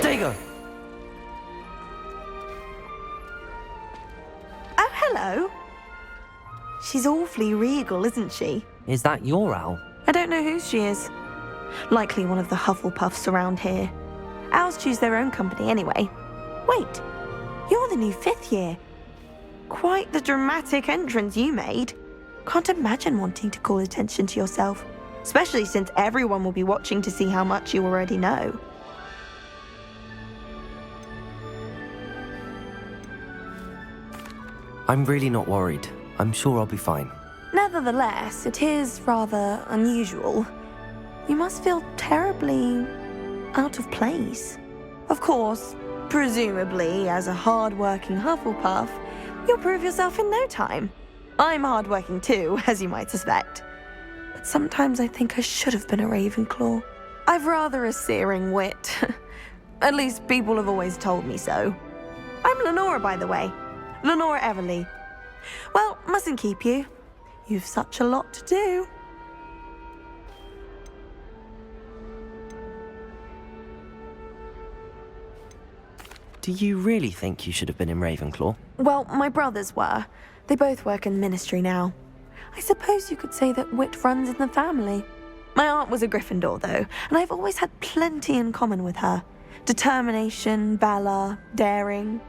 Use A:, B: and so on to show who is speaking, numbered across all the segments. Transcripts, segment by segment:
A: Protego!
B: Oh, hello. She's awfully regal, isn't she?
A: Is that your owl?
B: I don't know who she is. Likely one of the Hufflepuffs around here. Owls choose their own company anyway. Wait, you're the new 5th year. Quite the dramatic entrance you made. Can't imagine wanting to call attention to yourself, especially since everyone will be watching to see how much you already know.
A: I'm really not worried. I'm sure I'll be fine.
B: Nevertheless, it is rather unusual. You must feel terribly out of place. Of course, presumably, as a hard-working Hufflepuff, you'll prove yourself in no time. I'm hard-working too, as you might suspect. But sometimes I think I should have been a Ravenclaw. I've rather a searing wit. At least people have always told me so. I'm Lenora, by the way. Lenora Everly. Well, mustn't keep you. You've such a lot to do.
A: Do you really think you should have been in Ravenclaw?
B: Well, my brothers were. They both work in ministry now. I suppose you could say that wit runs in the family. My aunt was a Gryffindor, though, and I've always had plenty in common with her. Determination, valor, daring.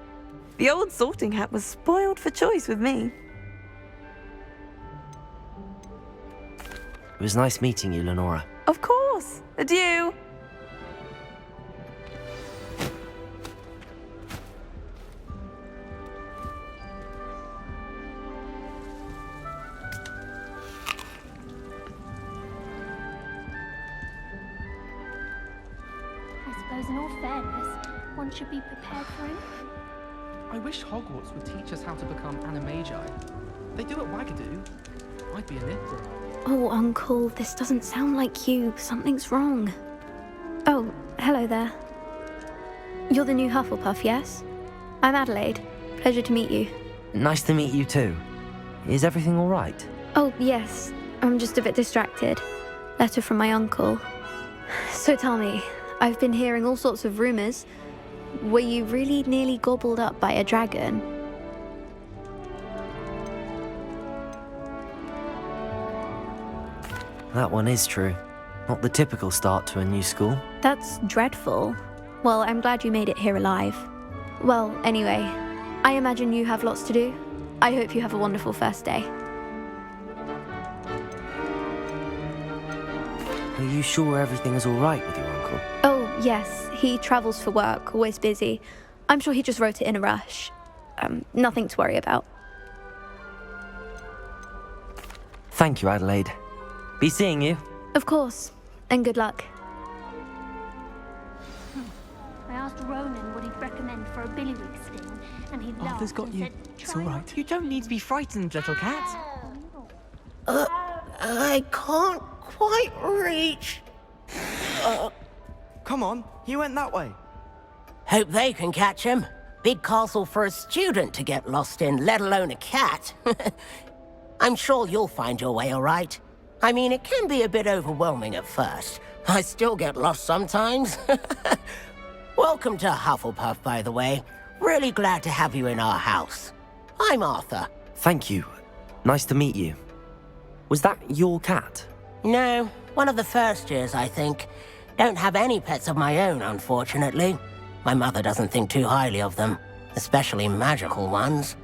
B: The old sorting hat was spoiled for choice with me.
A: It was nice meeting you, Lenora.
B: Of course. Adieu.
C: In all fairness, one should be prepared for him.
D: I wish Hogwarts would teach us how to become animagi. They do at Wagadoo. I'd be a nipple.
C: Oh, Uncle, this doesn't sound like you. Something's wrong. Oh, hello there. You're the new Hufflepuff, yes? I'm Adelaide. Pleasure to meet you.
A: Nice to meet you too. Is everything all right?
C: Oh, yes. I'm just a bit distracted. Letter from my uncle. So tell me, I've been hearing all sorts of rumors. Were you really nearly gobbled up by a dragon?
A: That one is true. Not the typical start to a new school.
C: That's dreadful. Well, I'm glad you made it here alive. Well, anyway, I imagine you have lots to do. I hope you have a wonderful first day.
A: Are you sure everything is all right with your uncle?
C: Oh, yes. He travels for work, always busy. I'm sure he just wrote it in a rush. Nothing to worry about.
A: Thank you, Adelaide. Be seeing you.
C: Of course. And good luck.
E: I asked Ronan what he'd recommend for a billywig sting, and he laughed
D: Arthur's got
E: and
D: you.
E: said,
D: It's
E: "Try
D: all
E: not
D: right.
F: You don't need to be frightened, little cat.
G: I can't quite reach.
F: Come on, he went that way.
G: Hope they can catch him. Big castle for a student to get lost in, let alone a cat. I'm sure you'll find your way all right. I mean, it can be a bit overwhelming at first. I still get lost sometimes. Welcome to Hufflepuff, by the way. Really glad to have you in our house. I'm Arthur.
A: Thank you. Nice to meet you. Was that your cat?
G: No, one of the first years, I think. Don't have any pets of my own, unfortunately. My mother doesn't think too highly of them, especially magical ones.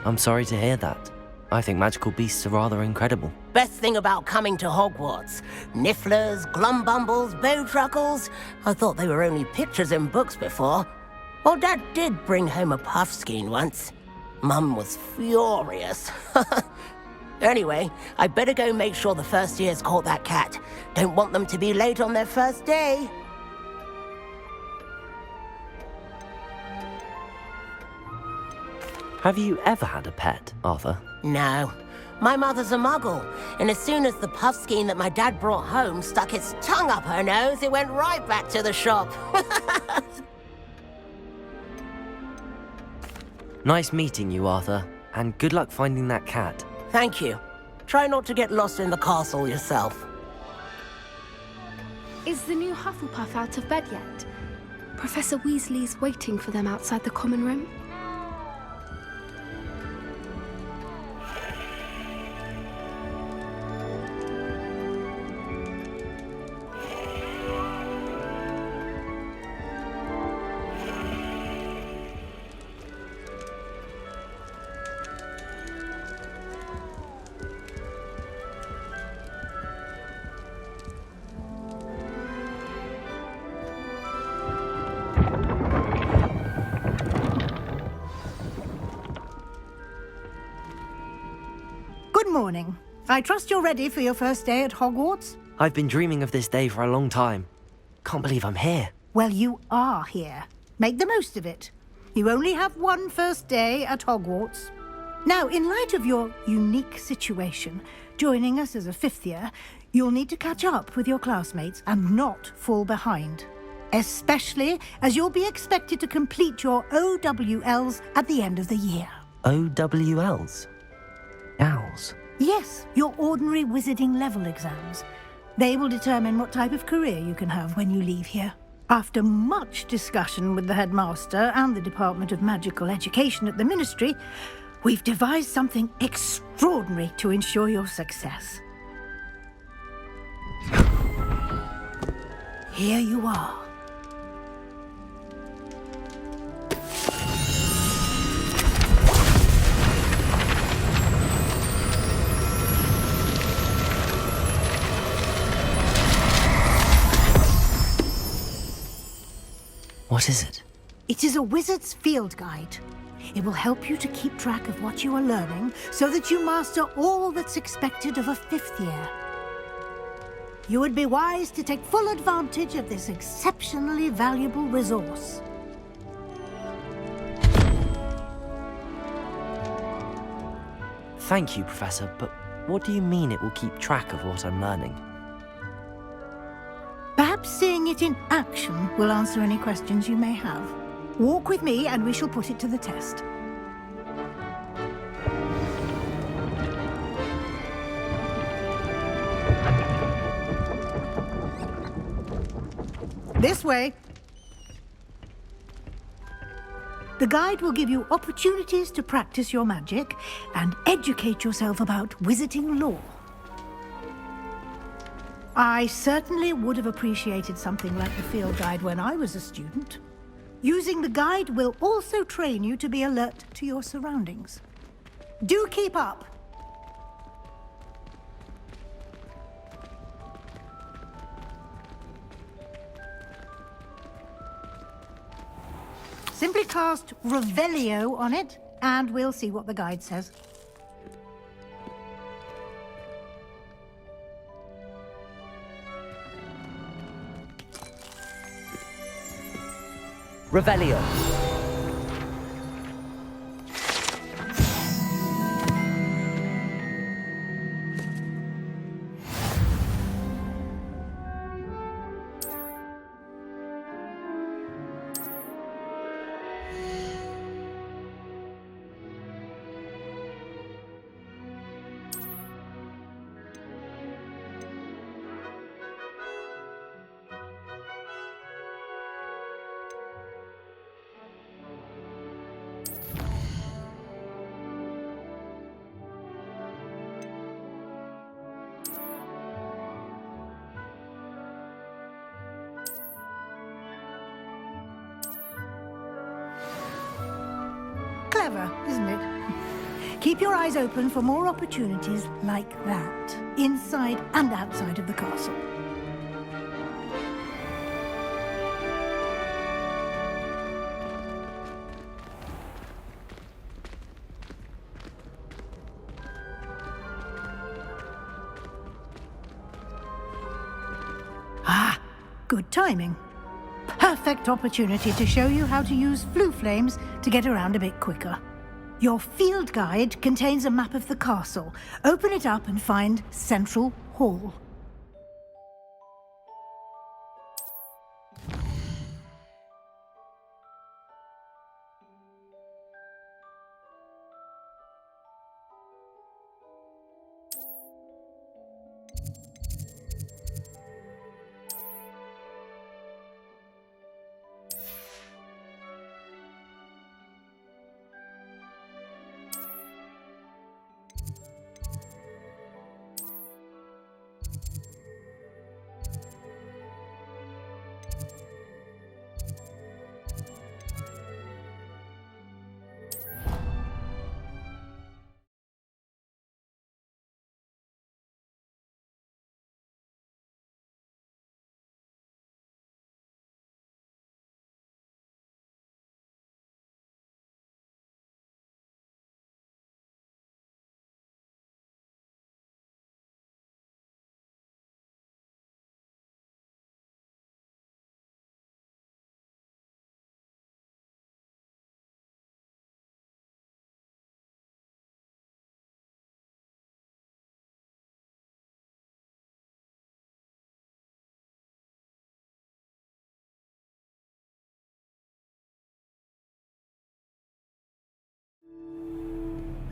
A: I'm sorry to hear that. I think magical beasts are rather incredible.
G: Best thing about coming to Hogwarts. Nifflers, Glumbumbles, Bowtruckles. I thought they were only pictures in books before. Well, Dad did bring home a puffskein once. Mum was furious. Anyway, I better go make sure the first years caught that cat. Don't want them to be late on their first day.
A: Have you ever had a pet, Arthur?
G: No. My mother's a muggle, and as soon as the puffskein that my dad brought home stuck its tongue up her nose, it went right back to the shop.
A: Nice meeting you, Arthur. And good luck finding that cat.
G: Thank you. Try not to get lost in the castle yourself.
H: Is the new Hufflepuff out of bed yet? Professor Weasley's waiting for them outside the common room.
I: Good morning. I trust you're ready for your first day at Hogwarts?
A: I've been dreaming of this day for a long time. Can't believe I'm here.
I: Well, you are here. Make the most of it. You only have one first day at Hogwarts. Now, in light of your unique situation, joining us as a fifth year, you'll need to catch up with your classmates and not fall behind. Especially as you'll be expected to complete your OWLs at the end of the year.
A: OWLs? Owls?
I: Yes, your ordinary wizarding level exams. They will determine what type of career you can have when you leave here. After much discussion with the headmaster and the Department of Magical Education at the Ministry, we've devised something extraordinary to ensure your success. Here you are.
A: What is it?
I: It is a wizard's field guide. It will help you to keep track of what you are learning so that you master all that's expected of a fifth year. You would be wise to take full advantage of this exceptionally valuable resource.
A: Thank you, Professor, but what do you mean it will keep track of what I'm learning?
I: Perhaps seeing it in action will answer any questions you may have. Walk with me and we shall put it to the test. This way. The guide will give you opportunities to practice your magic and educate yourself about wizarding lore. I certainly would have appreciated something like the field guide when I was a student. Using the guide will also train you to be alert to your surroundings. Do keep up! Simply cast Revelio on it, and we'll see what the guide says.
A: Revelio.
I: Clever, isn't it? Keep your eyes open for more opportunities like that, inside and outside of the castle. Ah, good timing. Perfect opportunity to show you how to use flue flames to get around a bit quicker. Your field guide contains a map of the castle. Open it up and find Central Hall.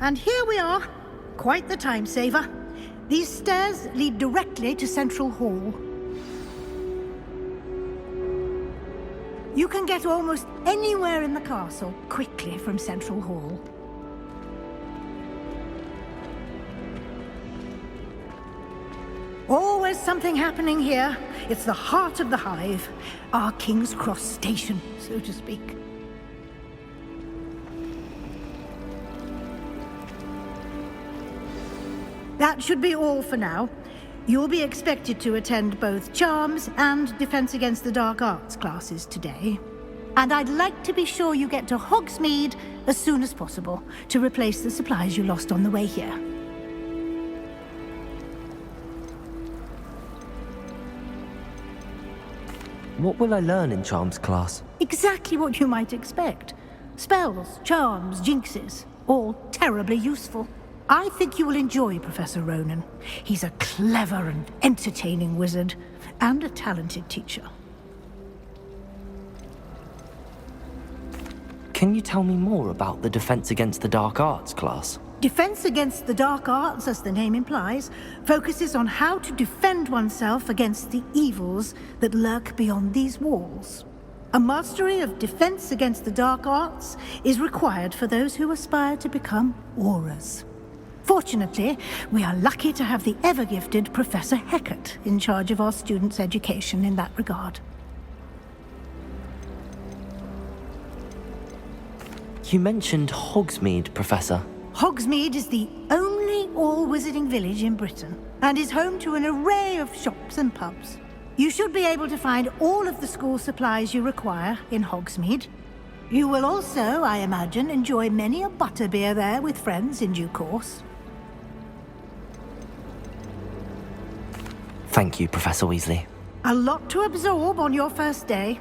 I: And here we are. Quite the time saver. These stairs lead directly to Central Hall. You can get almost anywhere in the castle quickly from Central Hall. Always something happening here. It's the heart of the hive. Our King's Cross station, so to speak. That should be all for now. You'll be expected to attend both Charms and Defense Against the Dark Arts classes today. And I'd like to be sure you get to Hogsmeade as soon as possible to replace the supplies you lost on the way here.
A: What will I learn in Charms class?
I: Exactly what you might expect. Spells, charms, jinxes, all terribly useful. I think you will enjoy Professor Ronan. He's a clever and entertaining wizard, and a talented teacher.
A: Can you tell me more about the Defense Against the Dark Arts class?
I: Defense Against the Dark Arts, as the name implies, focuses on how to defend oneself against the evils that lurk beyond these walls. A mastery of Defense Against the Dark Arts is required for those who aspire to become Aurors. Fortunately, we are lucky to have the ever-gifted Professor Hecat in charge of our students' education in that regard.
A: You mentioned Hogsmeade, Professor.
I: Hogsmeade is the only all-wizarding village in Britain, and is home to an array of shops and pubs. You should be able to find all of the school supplies you require in Hogsmeade. You will also, I imagine, enjoy many a butterbeer there with friends in due course.
A: Thank you, Professor Weasley.
I: A lot to absorb on your first day,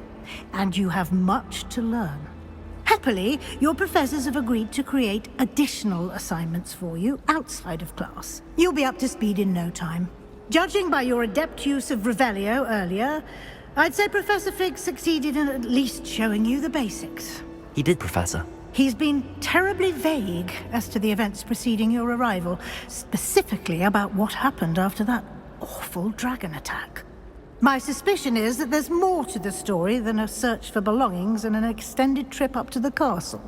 I: and you have much to learn. Happily, your professors have agreed to create additional assignments for you outside of class. You'll be up to speed in no time. Judging by your adept use of Revelio earlier, I'd say Professor Fig succeeded in at least showing you the basics.
A: He did, Professor.
I: He's been terribly vague as to the events preceding your arrival, specifically about what happened after that awful dragon attack. My suspicion is that there's more to the story than a search for belongings and an extended trip up to the castle.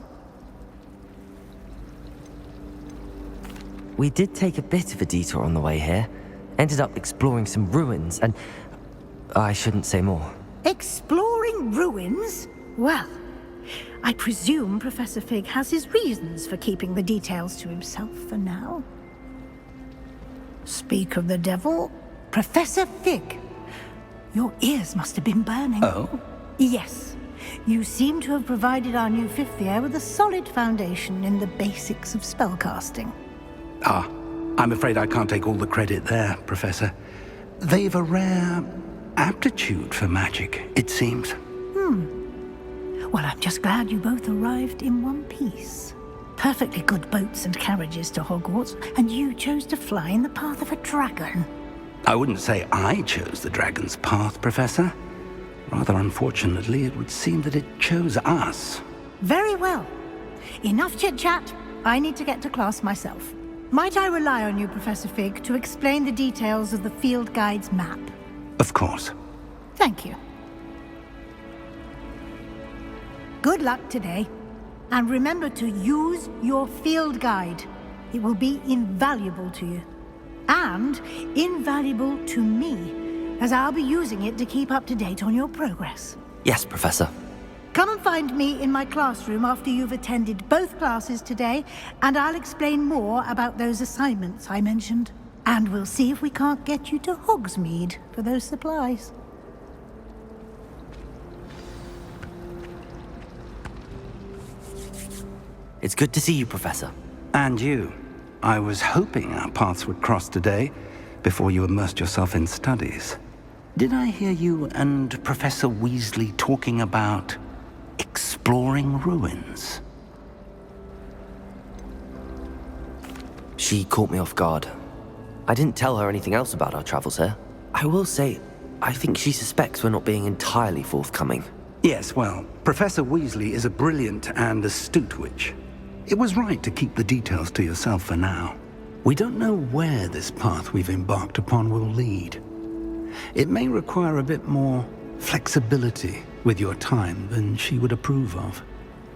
A: We did take a bit of a detour on the way here. Ended up exploring some ruins and... I shouldn't say more.
I: Exploring ruins? Well, I presume Professor Fig has his reasons for keeping the details to himself for now. Speak of the devil, Professor Fig. Your ears must have been burning.
J: Oh?
I: Yes. You seem to have provided our new fifth year with a solid foundation in the basics of spellcasting.
J: Ah, I'm afraid I can't take all the credit there, Professor. They've a rare aptitude for magic, it seems.
I: Well, I'm just glad you both arrived in one piece. Perfectly good boats and carriages to Hogwarts, and you chose to fly in the path of a dragon.
J: I wouldn't say I chose the dragon's path, Professor. Rather unfortunately, it would seem that it chose us.
I: Very well. Enough chit-chat. I need to get to class myself. Might I rely on you, Professor Fig, to explain the details of the field guide's map?
J: Of course.
I: Thank you. Good luck today. And remember to use your field guide. It will be invaluable to you. And invaluable to me, as I'll be using it to keep up to date on your progress.
A: Yes, Professor.
I: Come and find me in my classroom after you've attended both classes today, and I'll explain more about those assignments I mentioned. And we'll see if we can't get you to Hogsmeade for those supplies.
A: It's good to see you, Professor.
J: And you. I was hoping our paths would cross today, before you immersed yourself in studies. Did I hear you and Professor Weasley talking about exploring ruins?
A: She caught me off guard. I didn't tell her anything else about our travels here. I will say, I think she suspects we're not being entirely forthcoming.
J: Yes, well, Professor Weasley is a brilliant and astute witch. It was right to keep the details to yourself for now. We don't know where this path we've embarked upon will lead. It may require a bit more flexibility with your time than she would approve of.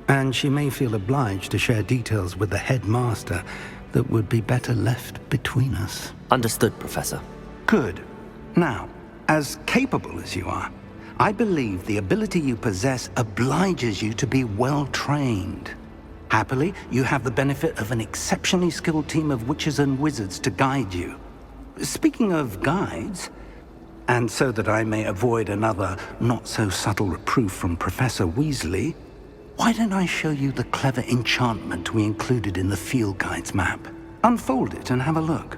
J: And she may feel obliged to share details with the headmaster that would be better left between us.
A: Understood, Professor.
J: Good. Now, as capable as you are, I believe the ability you possess obliges you to be well trained. Happily, you have the benefit of an exceptionally skilled team of witches and wizards to guide you. Speaking of guides, and so that I may avoid another not-so-subtle reproof from Professor Weasley, why don't I show you the clever enchantment we included in the field guide's map? Unfold it and have a look.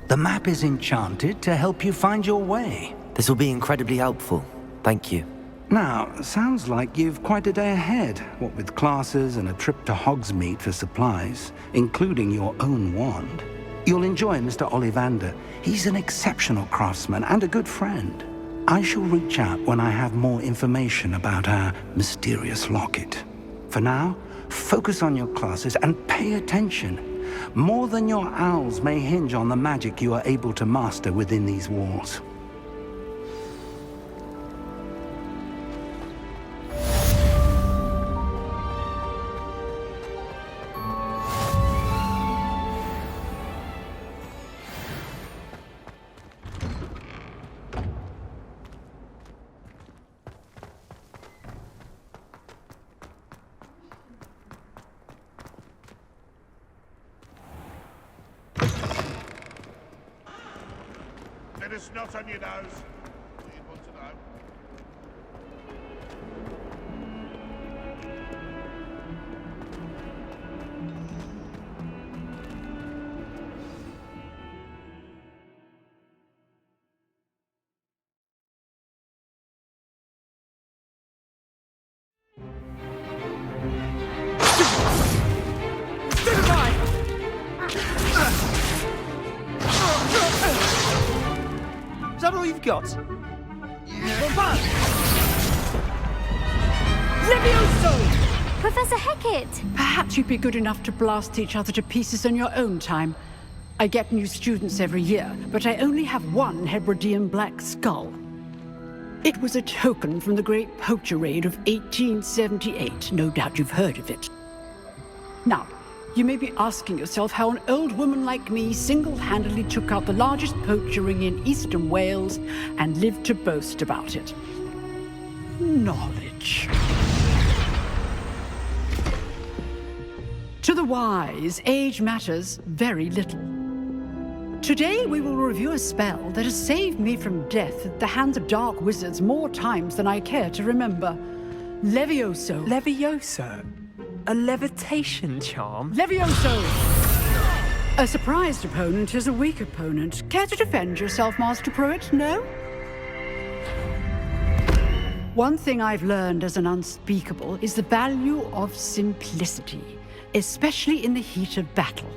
J: The map is enchanted to help you find your way.
A: This will be incredibly helpful. Thank you.
J: Now, sounds like you've quite a day ahead, what with classes and a trip to Hogsmeade for supplies, including your own wand. You'll enjoy Mr. Ollivander. He's an exceptional craftsman and a good friend. I shall reach out when I have more information about our mysterious locket. For now, focus on your classes and pay attention. More than your owls may hinge on the magic you are able to master within these walls.
K: It's not on your nose. Do you want to know?
F: Is that all you've got?
L: Levioso!
C: Professor Hecat!
L: Perhaps you'd be good enough to blast each other to pieces in your own time. I get new students every year, but I only have one Hebridean black skull. It was a token from the Great Poacher Raid of 1878. No doubt you've heard of it. Now, you may be asking yourself how an old woman like me single-handedly took out the largest poacher ring in eastern Wales and lived to boast about it. Knowledge. To the wise, age matters very little. Today we will review a spell that has saved me from death at the hands of dark wizards more times than I care to remember. Levioso.
F: Levioso? A levitation charm?
L: Levioso! A surprised opponent is a weak opponent. Care to defend yourself, Master Pruitt? No? One thing I've learned as an unspeakable is the value of simplicity, especially in the heat of battle.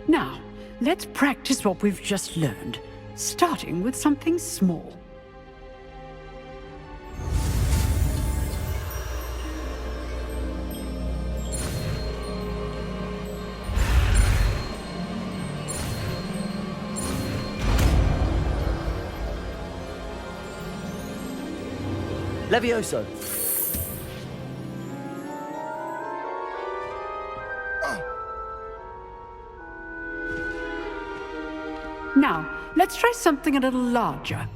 L: Now, let's practice what we've just learned, starting with something small.
F: Levioso.
L: Now, let's try something a little larger.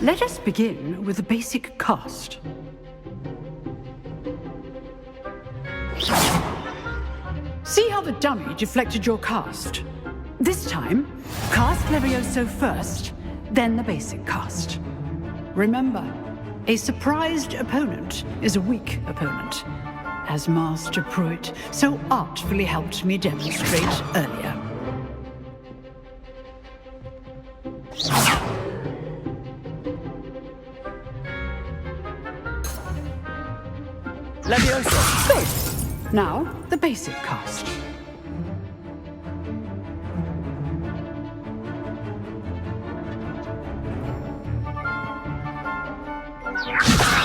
L: Let us begin with the basic cast. See how the dummy deflected your cast? This time, cast Levioso first, then the basic cast. Remember, a surprised opponent is a weak opponent, as Master Pruitt so artfully helped me demonstrate earlier.
F: Leviosa!
L: Good. Now, the basic cast.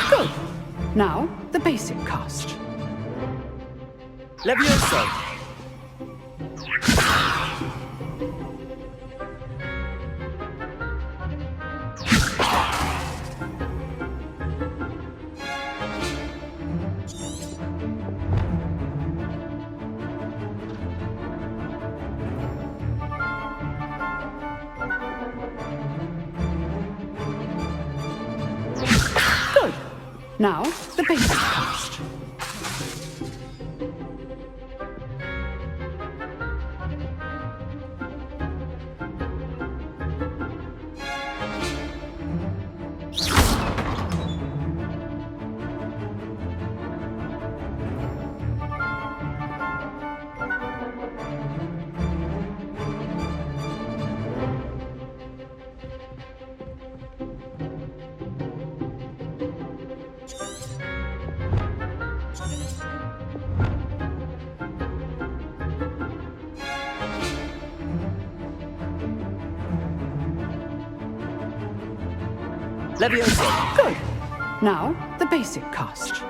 L: Good. Now, the basic cast.
F: Leviosa!
L: Good. Now, the basic cast.
F: Leviosa!
L: Good. Now, the basic cast.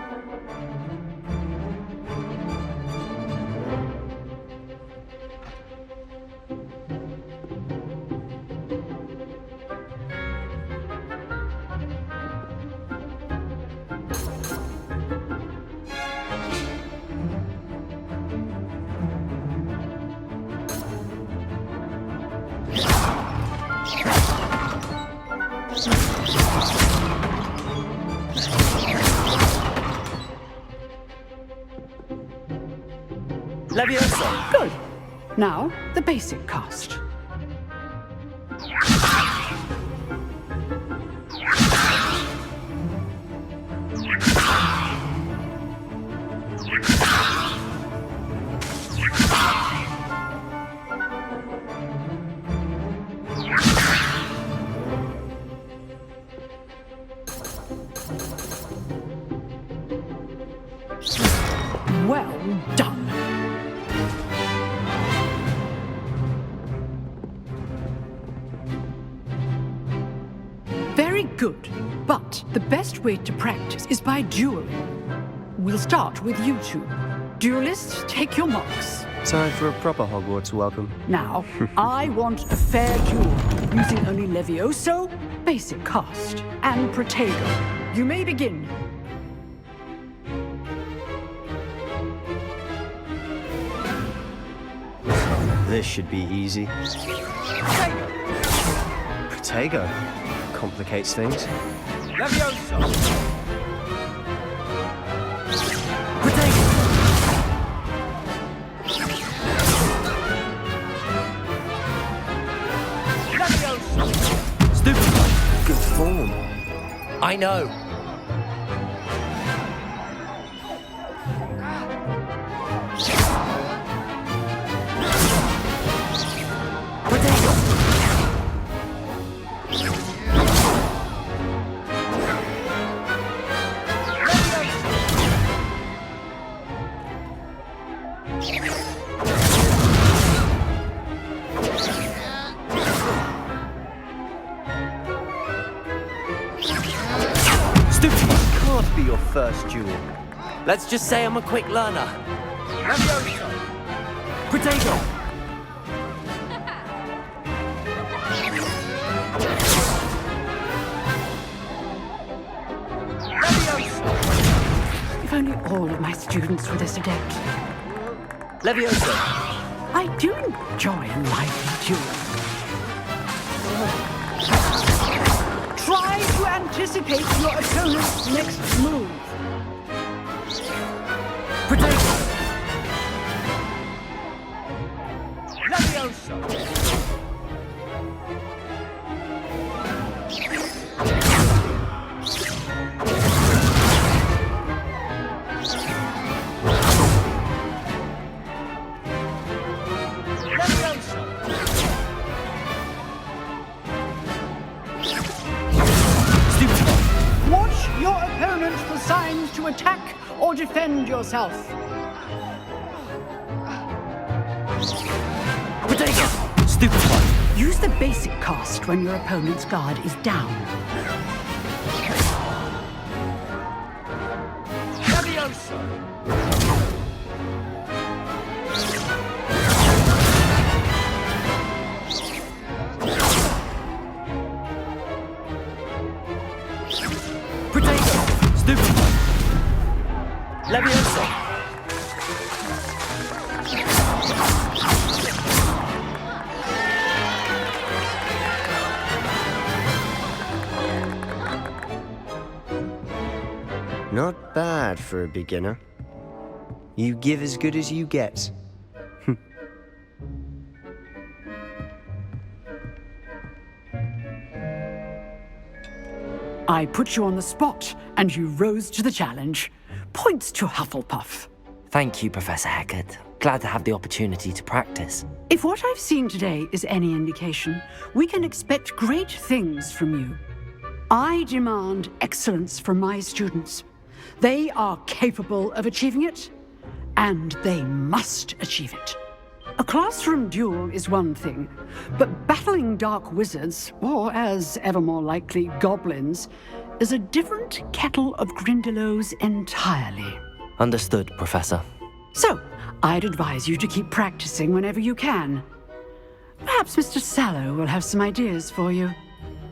F: Leviosa!
L: Good. Now, the basic cast. Well done. Very good. But the best way to practice is by dueling. We'll start with you two. Duelists, take your marks.
F: Time for a proper Hogwarts welcome.
L: Now, I want a fair duel, using only Levioso, basic cast, and Protego. You may begin.
F: This should be easy. Protego. Complicates things. Leviosa! Protego! Leviosa! Stupid. Good form. I know. Be your first duel.
A: Let's just say I'm a quick learner.
F: Leviosa! Protego! Leviosa!
L: If only all of my students were this adept.
F: Leviosa!
L: I do enjoy a lively duel. Try to anticipate your opponent's next move.
F: Protego!
L: choose to attack or defend yourself.
A: Potato! Stupid one!
L: Use the basic cast when your opponent's guard is down.
A: Potato! Stupid one! Leviosa!
F: Not bad for a beginner. You give as good as you get.
L: I put you on the spot, and you rose to the challenge. Points to Hufflepuff.
A: Thank you, Professor Hecat. Glad to have the opportunity to practice.
L: If what I've seen today is any indication, we can expect great things from you. I demand excellence from my students. They are capable of achieving it, and they must achieve it. A classroom duel is one thing, but battling dark wizards, or as ever more likely, goblins, is a different kettle of Grindylows entirely.
A: Understood, Professor.
L: So, I'd advise you to keep practicing whenever you can. Perhaps Mr. Sallow will have some ideas for you.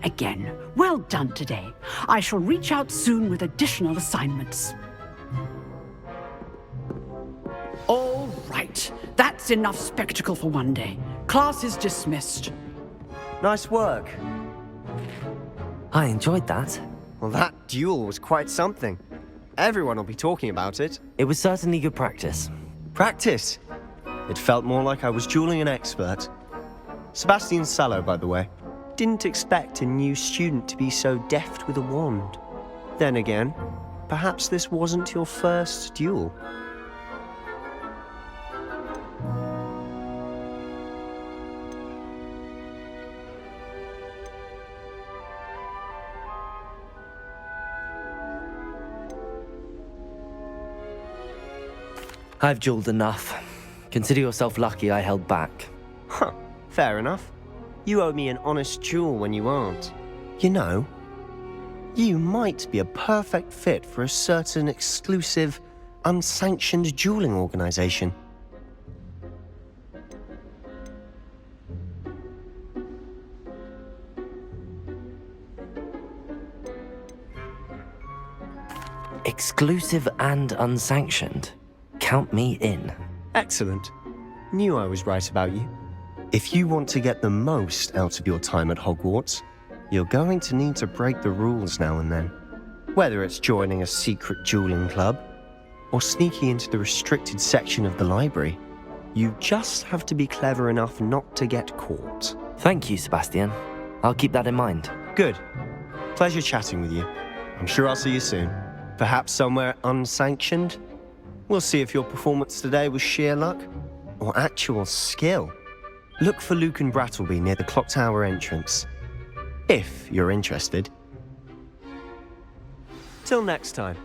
L: Again, well done today. I shall reach out soon with additional assignments. All right, that's enough spectacle for one day. Class is dismissed.
F: Nice work.
A: I enjoyed that.
F: Well, that duel was quite something. Everyone will be talking about it.
A: It was certainly good practice.
F: Practice? It felt more like I was dueling an expert. Sebastian Sallow, by the way. Didn't expect a new student to be so deft with a wand. Then again, perhaps this wasn't your first duel.
A: I've dueled enough. Consider yourself lucky I held back.
F: Huh, fair enough. You owe me an honest duel when you aren't. You know, you might be a perfect fit for a certain exclusive, unsanctioned dueling organization.
A: Exclusive and unsanctioned. Count me in.
F: Excellent. Knew I was right about you. If you want to get the most out of your time at Hogwarts, you're going to need to break the rules now and then. Whether it's joining a secret dueling club, or sneaking into the restricted section of the library, you just have to be clever enough not to get caught.
A: Thank you, Sebastian. I'll keep that in mind.
F: Good. Pleasure chatting with you. I'm sure I'll see you soon. Perhaps somewhere unsanctioned? We'll see if your performance today was sheer luck or actual skill. Look for Luke and Brattleby near the clock tower entrance, if you're interested. Till next time.